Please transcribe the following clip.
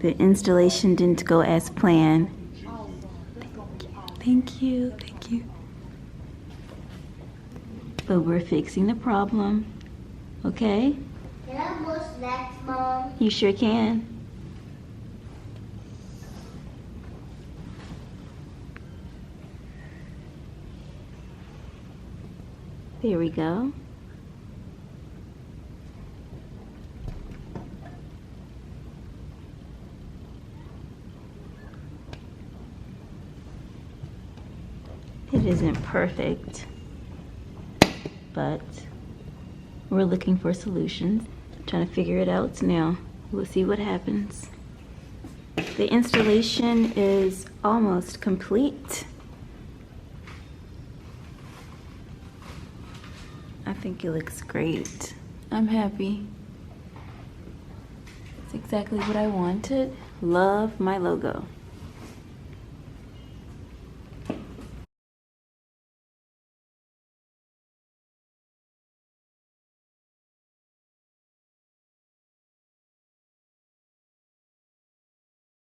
The installation didn't go as planned. Thank you, thank you. But we're fixing the problem, okay? Can I have snacks, Mom? You sure can. There we go. It isn't perfect, but we're looking for solutions. Trying to figure it out now. We'll see what happens. The installation is almost complete. I think it looks great. I'm happy. It's exactly what I wanted. Love my logo.